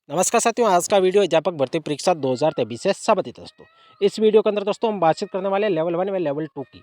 नमस्कार साथियों, आज का वीडियो अध्यापक भर्ती परीक्षा 2023 से संबंधित है दोस्तों। इस वीडियो के अंदर दोस्तों हम बातचीत करने वाले हैं लेवल 1 व लेवल 2 की।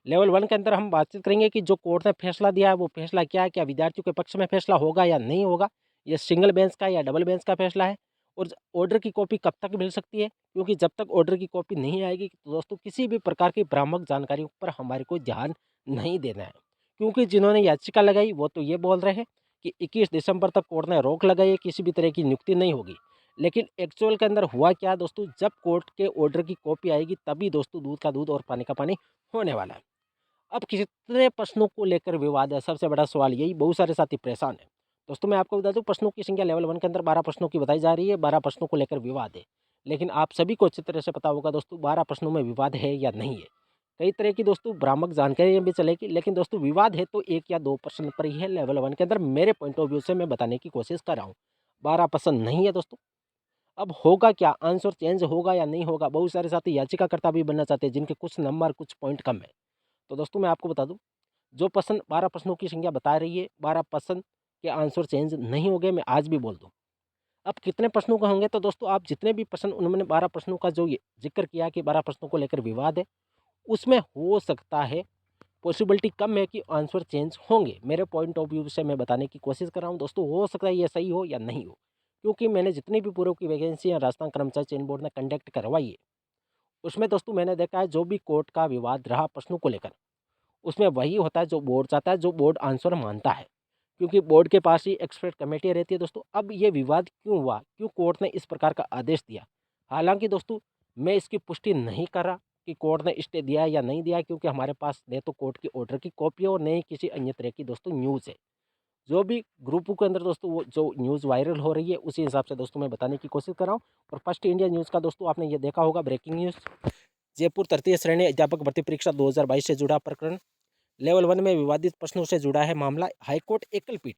लेवल 1 के अंदर हम बातचीत करेंगे कि जो कोर्ट ने फैसला दिया है वो फैसला क्या है, क्या विद्यार्थियों के पक्ष में फैसला होगा या नहीं होगा, ये सिंगल बेंच का या डबल बेंच का फैसला है, और ऑर्डर की कॉपी कब तक मिल सकती है, क्योंकि जब तक ऑर्डर की कॉपी नहीं आएगी तो दोस्तों किसी भी प्रकार की भ्रामक जानकारियों पर हमारे को ध्यान नहीं देना है। क्योंकि जिन्होंने याचिका लगाई वो तो ये बोल रहे हैं कि 21 दिसंबर तक कोर्ट ने रोक लगाई है, किसी भी तरह की नियुक्ति नहीं होगी। लेकिन एक्चुअल के अंदर हुआ क्या दोस्तों, जब कोर्ट के ऑर्डर की कॉपी आएगी तभी दोस्तों दूध का दूध और पानी का पानी होने वाला है। अब कितने प्रश्नों को लेकर विवाद है, सबसे बड़ा सवाल यही, बहुत सारे साथी परेशान है। दोस्तों मैं आपको बता दूं, प्रश्नों की संख्या लेवल 1 के अंदर 12 प्रश्नों की बताई जा रही है, 12 प्रश्नों को लेकर विवाद है। लेकिन आप सभी को अच्छी तरह से पता होगा दोस्तों, 12 प्रश्नों में विवाद है या नहीं है। कई तरह की दोस्तों भ्रामक जानकारियां भी चलेगी, लेकिन दोस्तों विवाद है तो 1 या 2 प्रश्न पर ही है लेवल 1 के अंदर। मेरे पॉइंट ऑफ व्यू से मैं बताने की कोशिश कर रहा हूँ, 12 प्रश्न नहीं है दोस्तों। अब होगा क्या, आंसर चेंज होगा या नहीं होगा। बहुत सारे साथी याचिकाकर्ता भी बनना चाहते हैं जिनके कुछ नंबर कुछ पॉइंट कम है। तो दोस्तों मैं आपको बता दूं, जो प्रश्न 12 प्रश्नों की संख्या बता रही है, 12 प्रश्न के आंसर चेंज नहीं होंगे, मैं आज भी बोल दूं। अब कितने प्रश्नों का होंगे, तो दोस्तों आप जितने भी प्रश्न, उन्होंने 12 प्रश्नों का जो ये जिक्र किया कि 12 प्रश्नों को लेकर विवाद है, उसमें हो सकता है, पॉसिबिलिटी कम है कि आंसर चेंज होंगे। मेरे पॉइंट ऑफ व्यू से मैं बताने की कोशिश कर रहा हूँ दोस्तों, हो सकता है ये सही हो या नहीं हो। क्योंकि मैंने जितनी भी पूर्व की वैकेंसी राजस्थान कर्मचारी चयन बोर्ड ने कंडक्ट करवाई है, उसमें दोस्तों मैंने देखा है जो भी कोर्ट का विवाद रहा प्रश्नों को लेकर, उसमें वही होता है जो बोर्ड चाहता है, जो बोर्ड आंसर मानता है। क्योंकि बोर्ड के पास ही एक्सपर्ट कमेटी रहती है दोस्तों। अब ये विवाद क्यों हुआ, क्यों कोर्ट ने इस प्रकार का आदेश दिया, हालांकि दोस्तों मैं इसकी पुष्टि नहीं कर रहा कि कोर्ट ने स्टे दिया है या नहीं दिया है, क्योंकि हमारे पास न तो कोर्ट की ऑर्डर की कॉपी है और न ही किसी अन्य तरह की दोस्तों न्यूज़ है। जो भी ग्रुपों के अंदर दोस्तों वो जो न्यूज़ वायरल हो रही है, उसी हिसाब से दोस्तों मैं बताने की कोशिश कर रहा हूँ। और फर्स्ट इंडिया न्यूज़ का दोस्तों आपने ये देखा होगा, ब्रेकिंग न्यूज़, जयपुर तृतीय श्रेणी अध्यापक भर्ती परीक्षा 2022 से जुड़ा प्रकरण, लेवल 1 में विवादित प्रश्नों से जुड़ा है मामला, हाईकोर्ट एकल पीठ।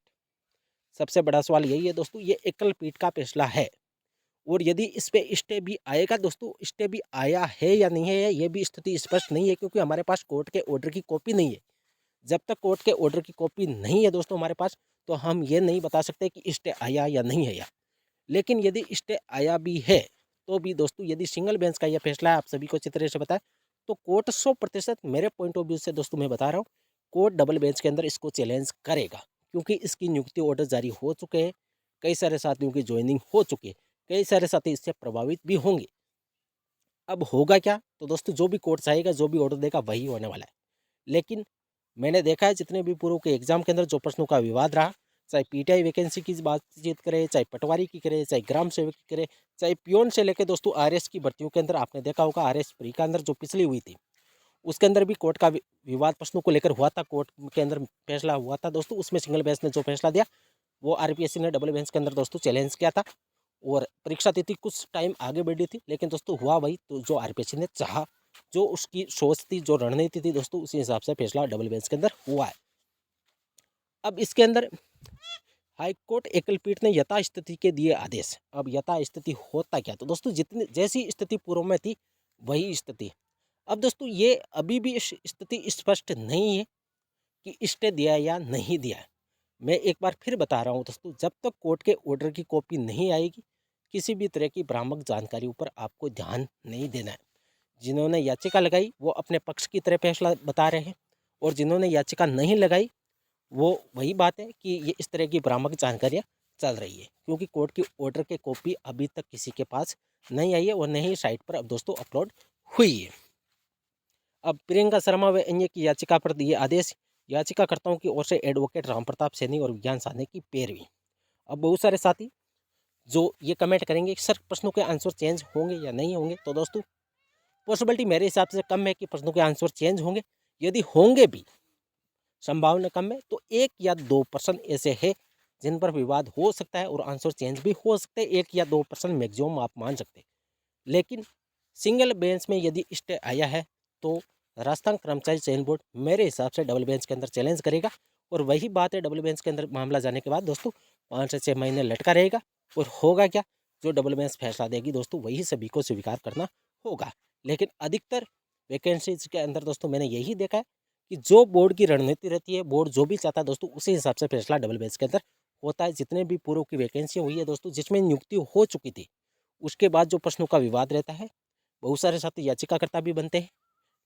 सबसे बड़ा सवाल यही है दोस्तों, ये एकल पीठ का फैसला है, और यदि इस पे स्टे भी आएगा दोस्तों, स्टे भी आया है या नहीं है ये भी स्थिति स्पष्ट नहीं है, क्योंकि हमारे पास कोर्ट के ऑर्डर की कॉपी नहीं है। जब तक कोर्ट के ऑर्डर की कॉपी नहीं है दोस्तों हमारे पास, तो हम ये नहीं बता सकते कि स्टे आया या नहीं है। लेकिन यदि स्टे आया भी है, तो भी दोस्तों यदि सिंगल बेंच का यह फैसला है, आप सभी को अच्छी तरह से पता है, तो कोर्ट 100% मेरे पॉइंट ऑफ व्यू से दोस्तों मैं बता रहा हूँ, कोर्ट डबल बेंच के अंदर इसको चैलेंज करेगा। क्योंकि इसकी नियुक्ति ऑर्डर जारी हो चुके हैं, कई सारे साथियों की ज्वाइनिंग हो चुकी है, कई सारे साथी इससे प्रभावित भी होंगे। अब होगा क्या, तो दोस्तों जो भी कोर्ट चाहेगा, जो भी ऑर्डर देगा वही होने वाला है। लेकिन मैंने देखा है जितने भी पूर्व के एग्जाम के अंदर जो प्रश्नों का विवाद रहा, चाहे पीटीआई वैकेंसी की बातचीत करें, चाहे पटवारी की करें, चाहे ग्राम सेवक की करें, चाहे पियोन से लेकर दोस्तों आरएस की भर्तियों के अंदर, आपने देखा होगा आरएस प्री के अंदर जो पिछली हुई थी, उसके अंदर भी कोर्ट का विवाद प्रश्नों को लेकर हुआ था, कोर्ट के अंदर फैसला हुआ था दोस्तों। उसमें सिंगल बेंच ने जो फैसला दिया, वो आरपीएससी ने डबल बेंच के अंदर दोस्तों चैलेंज किया था, और परीक्षा तिथि कुछ टाइम आगे बढ़ी थी, लेकिन दोस्तों हुआ वही तो जो आरपीएससी ने चाहा, जो उसकी सोच थी, जो रणनीति थी दोस्तों, उसी हिसाब से फैसला डबल बेंच के अंदर हुआ है। अब इसके अंदर हाईकोर्ट एकल पीठ ने यथास्थिति के दिए आदेश। अब यथास्थिति होता क्या, तो दोस्तों जितनी जैसी स्थिति पूर्व में थी वही स्थिति। अब दोस्तों ये अभी भी स्थिति स्पष्ट नहीं है कि स्टे दिया या नहीं दिया है। मैं एक बार फिर बता रहा हूँ दोस्तों, जब तक कोर्ट के ऑर्डर की कॉपी नहीं आएगी, किसी भी तरह की भ्रामक जानकारी ऊपर आपको ध्यान नहीं देना है। जिन्होंने याचिका लगाई वो अपने पक्ष की तरह फैसला बता रहे हैं, और जिन्होंने याचिका नहीं लगाई वो वही बात है कि ये इस तरह की भ्रामक जानकारियाँ चल रही है, क्योंकि कोर्ट की ऑर्डर की कॉपी अभी तक किसी के पास नहीं आई है, और नहीं साइट पर अब दोस्तों अपलोड हुई है। अब प्रियंका शर्मा व अन्य की याचिका पर दिए आदेश, याचिकाकर्ताओं की ओर से एडवोकेट राम प्रताप सैनी और विज्ञान साधने की पैरवी। अब बहुत सारे साथी जो ये कमेंट करेंगे कि सर प्रश्नों के आंसर चेंज होंगे या नहीं होंगे, तो दोस्तों पॉसिबिलिटी मेरे हिसाब से कम है कि प्रश्नों के आंसर चेंज होंगे। यदि होंगे भी, संभावना कम है, तो 1 या 2 पर्सन ऐसे है जिन पर विवाद हो सकता है और आंसर चेंज भी हो सकते हैं। 1 या 2 पर्सन मैक्सिमम आप मान सकते हैं। लेकिन सिंगल बेंच में यदि स्टे आया है, तो राजस्थान कर्मचारी चयन बोर्ड मेरे हिसाब से डबल बेंच के अंदर चैलेंज करेगा। और वही बात है, डबल बेंच के अंदर मामला जाने के बाद दोस्तों 5 से 6 महीने लटका रहेगा। और होगा क्या, जो डबल बेंच फैसला देगी दोस्तों वही सभी को स्वीकार करना होगा। लेकिन अधिकतर वैकेंसीज के अंदर दोस्तों मैंने यही देखा है कि जो बोर्ड की रणनीति रहती है, बोर्ड जो भी चाहता है दोस्तों, उसी हिसाब से फैसला डबल बेंच के अंदर होता है जितने भी पूर्व की वैकेंसी हुई है दोस्तों, जिसमें नियुक्ति हो चुकी थी, उसके बाद जो प्रश्नों का विवाद रहता है, बहुत सारे साथी याचिकाकर्ता भी बनते हैं,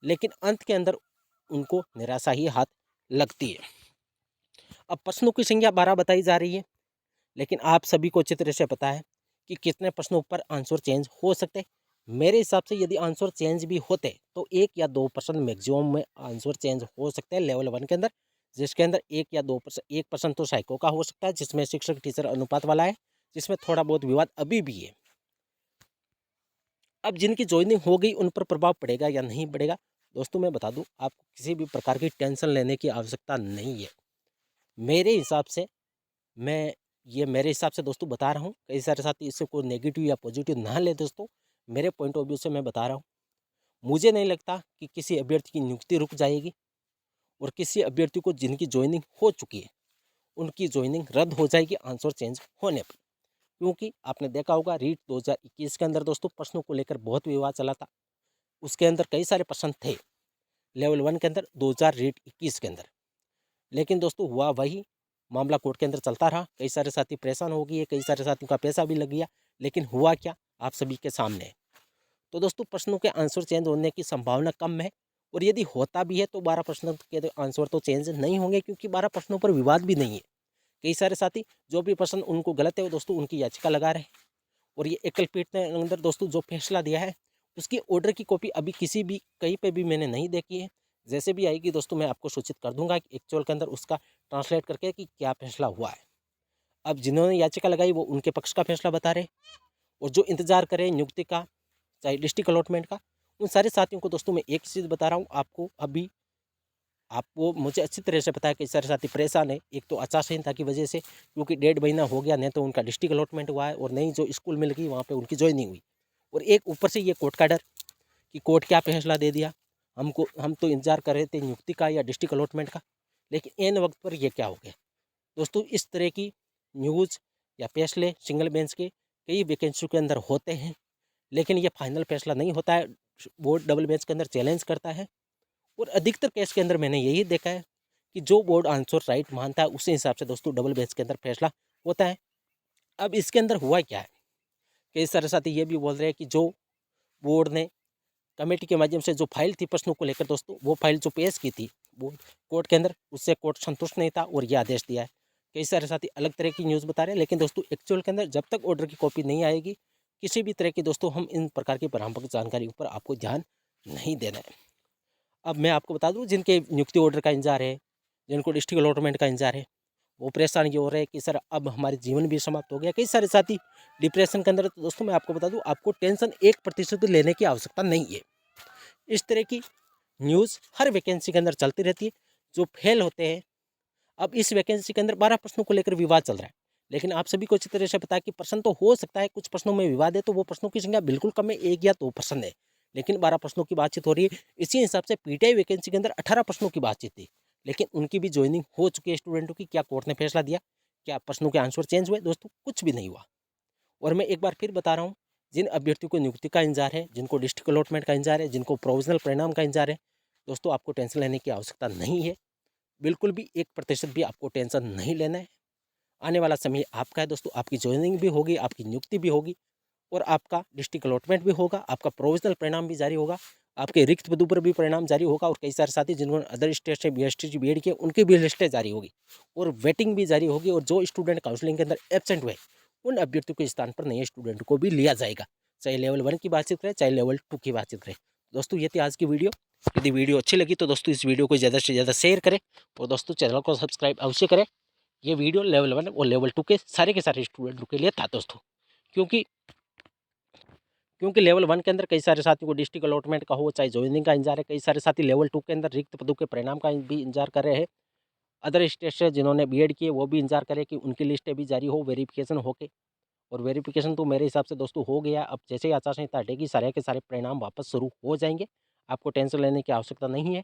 लेकिन अंत के अंदर उनको निराशा ही हाथ लगती है। अब प्रश्नों की संख्या 12 बताई जा रही है, लेकिन आप सभी को अच्छी तरह से पता है कि कितने प्रश्नों पर आंसर चेंज हो सकते हैं। मेरे हिसाब से यदि आंसर चेंज भी होते तो 1 या 2% मैक्सिमम में आंसर चेंज हो सकते हैं लेवल 1 के अंदर, जिसके अंदर 1 या 2% 1% तो साइको का हो सकता है, जिसमें शिक्षक टीचर अनुपात वाला है, जिसमें थोड़ा बहुत विवाद अभी भी है। अब जिनकी ज्वाइनिंग हो गई उन पर प्रभाव पड़ेगा या नहीं पड़ेगा, दोस्तों मैं बता दूं, आपको किसी भी प्रकार की टेंशन लेने की आवश्यकता नहीं है। मेरे हिसाब से मैं ये मेरे हिसाब से दोस्तों बता रहा हूँ, कई सारे साथी इससे कोई नेगेटिव या पॉजिटिव ना ले दोस्तों, मेरे पॉइंट ऑफ व्यू से मैं बता रहा हूँ। मुझे नहीं लगता कि किसी अभ्यर्थी की नियुक्ति रुक जाएगी, और किसी अभ्यर्थी को जिनकी ज्वाइनिंग हो चुकी है उनकी ज्वाइनिंग रद्द हो जाएगी आंसर चेंज होने पर। क्योंकि आपने देखा होगा रीट 2021 के अंदर दोस्तों प्रश्नों को लेकर बहुत विवाद चला था, उसके अंदर कई सारे प्रश्न थे लेवल 1 के अंदर 2021 के अंदर, लेकिन दोस्तों हुआ वही, मामला कोर्ट के अंदर चलता रहा, कई सारे साथी परेशान हो गए, कई सारे साथियों का पैसा भी लग गया, लेकिन हुआ क्या आप सभी के सामने है। तो दोस्तों प्रश्नों के आंसर चेंज होने की संभावना कम है, और यदि होता भी है तो 12 प्रश्नों के आंसर तो चेंज नहीं होंगे, क्योंकि 12 प्रश्नों पर विवाद भी नहीं है। कई सारे साथी जो भी प्रश्न उनको गलत है वो दोस्तों उनकी याचिका लगा रहे हैं, और ये एकल पीठ ने अंदर दोस्तों जो फैसला दिया है उसकी ऑर्डर की कॉपी अभी किसी भी कहीं पे भी मैंने नहीं देखी है। जैसे भी आएगी दोस्तों मैं आपको सूचित कर दूंगा कि एक्चुअल के अंदर उसका ट्रांसलेट करके कि क्या फैसला हुआ है। अब जिन्होंने याचिका लगाई वो उनके पक्ष का फैसला बता रहे, और जो इंतजार करें नियुक्ति का चाहे डिस्ट्रिक्ट अलॉटमेंट का, उन सारे साथियों को दोस्तों मैं एक चीज़ बता रहा हूँ आपको, अभी आपको मुझे अच्छी तरह से पता है कि सारे साथी परेशान है। एक तो आचार संहिता की वजह से, क्योंकि 1.5 महीना हो गया, नहीं तो उनका डिस्ट्रिक्ट अलॉटमेंट हुआ है और नहीं जो स्कूल मिल गई वहाँ पे उनकी ज्वाइनिंग हुई, और एक ऊपर से ये कोर्ट का डर कि कोर्ट क्या फैसला दे दिया हमको। हम तो इंतजार कर रहे थे नियुक्ति का या डिस्ट्रिक्ट अलॉटमेंट का, लेकिन एन वक्त पर यह क्या हो गया दोस्तों। इस तरह की न्यूज़ या फैसले सिंगल बेंच के कई वैकेंसी के अंदर होते हैं, लेकिन ये फाइनल फैसला नहीं होता है, बोर्ड डबल बेंच के अंदर चैलेंज करता है। और अधिकतर केस के अंदर मैंने यही देखा है कि जो बोर्ड आंसर राइट मानता है उसी हिसाब से दोस्तों डबल बेंच के अंदर फैसला होता है। अब इसके अंदर हुआ क्या है, कई सारे साथी ये भी बोल रहे हैं कि जो बोर्ड ने कमेटी के माध्यम से जो फाइल थी प्रश्नों को लेकर दोस्तों, वो फाइल जो पेश की थी बोर्ड कोर्ट के अंदर, उससे कोर्ट संतुष्ट नहीं था और ये आदेश दिया है। कई सारे साथी अलग तरह की न्यूज़ बता रहे हैं, लेकिन दोस्तों एक्चुअल के अंदर जब तक ऑर्डर की कॉपी नहीं आएगी किसी भी तरह की दोस्तों हम इन प्रकार की भ्रामक जानकारी पर आपको ध्यान नहीं देना है। अब मैं आपको बता दूं जिनके नियुक्ति ऑर्डर का इंतजार है, जिनको डिस्ट्रिक्ट अलॉटमेंट का इंतजार है, वो परेशान ये हो रहे हैं कि सर अब हमारे जीवन भी समाप्त हो गया। कई सारे साथी डिप्रेशन के अंदर। तो दोस्तों मैं आपको बता दूं आपको टेंशन 1% लेने की आवश्यकता नहीं है। इस तरह की न्यूज़ हर वैकेंसी के अंदर चलती रहती है, जो फेल होते हैं। अब इस वैकेंसी के अंदर 12 प्रश्नों को लेकर विवाद चल रहा है, लेकिन आप सभी को अच्छी तरह से पता है कि प्रश्न तो हो सकता है कुछ प्रश्नों में विवाद है, तो वो प्रश्नों की संख्या बिल्कुल कम है, 1 या 2 प्रश्न है, लेकिन 12 प्रश्नों की बातचीत हो रही है। इसी हिसाब से पीटीआई वैकेंसी के अंदर 18 प्रश्नों की बातचीत थी, लेकिन उनकी भी ज्वाइनिंग हो चुकी है स्टूडेंटों की। क्या कोर्ट ने फैसला दिया, क्या प्रश्नों के आंसर चेंज हुए दोस्तों? कुछ भी नहीं हुआ। और मैं एक बार फिर बता रहा हूँ, जिन अभ्यर्थियों को नियुक्ति का इंतजार है, जिनको डिस्ट्रिक्ट अलॉटमेंट का इंतजार है, जिनको प्रोविजनल परिणाम का इंतजार है, दोस्तों आपको टेंशन लेने की आवश्यकता नहीं है। बिल्कुल भी 1% भी आपको टेंशन नहीं लेना है। आने वाला समय आपका है दोस्तों, आपकी ज्वाइनिंग भी होगी, आपकी नियुक्ति भी होगी, और आपका डिस्ट्रिक्ट अलॉटमेंट भी होगा, आपका प्रोविजनल परिणाम भी जारी होगा, आपके रिक्त पदों पर भी परिणाम जारी होगा, और कई सारे साथी जिन्होंने अदर स्टेट से BST BEd किए उनकी भी लिस्टें जारी होगी, और वेटिंग भी जारी होगी, और जो स्टूडेंट काउंसलिंग के अंदर एब्सेंट हुए उन अभ्यर्थियों के स्थान पर नए स्टूडेंट को भी लिया जाएगा, चाहे लेवल 1 की बातचीत करें चाहे लेवल 2 की बातचीत करें। दोस्तों ये थी आज की वीडियो। यदि वीडियो अच्छी लगी तो दोस्तों इस वीडियो को ज़्यादा से ज़्यादा शेयर करें, और दोस्तों चैनल को सब्सक्राइब अवश्य करें। ये वीडियो लेवल 1 और लेवल 2 के सारे स्टूडेंटों के लिए था दोस्तों, क्योंकि क्योंकि लेवल 1 के अंदर कई सारे साथियों को डिस्ट्रिक्ट अलॉटमेंट का हो चाहे ज्वाइनिंग का इंतजार है, कई सारे साथी लेवल 2 के अंदर रिक्त पदों के परिणाम का भी इंतजार कर रहे हैं। अदर स्टेट से जिन्होंने बीएड किए वो भी इंतजार करें कि उनकी लिस्टें भी जारी हो, वेरिफिकेशन होके। और वेरिफिकेशन तो मेरे हिसाब से दोस्तों हो गया। अब जैसे ही आचार संहिता हटेगी सारे के सारे परिणाम वापस शुरू हो जाएंगे, आपको टेंशन लेने की आवश्यकता नहीं है।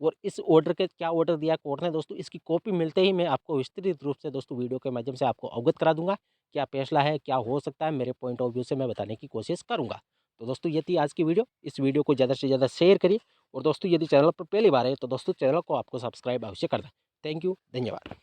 और इस ऑर्डर के क्या ऑर्डर दिया कोर्ट ने दोस्तों, इसकी कॉपी मिलते ही मैं आपको विस्तृत रूप से दोस्तों वीडियो के माध्यम से आपको अवगत करा दूंगा। क्या फैसला है, क्या हो सकता है, मेरे पॉइंट ऑफ व्यू से मैं बताने की कोशिश करूंगा। तो दोस्तों ये थी आज की वीडियो। इस वीडियो को ज़्यादा से ज़्यादा शेयर करिए, और दोस्तों यदि चैनल पर पहली बार है तो दोस्तों चैनल को आपको सब्सक्राइब अवश्य कर दें। थैंक यू, धन्यवाद।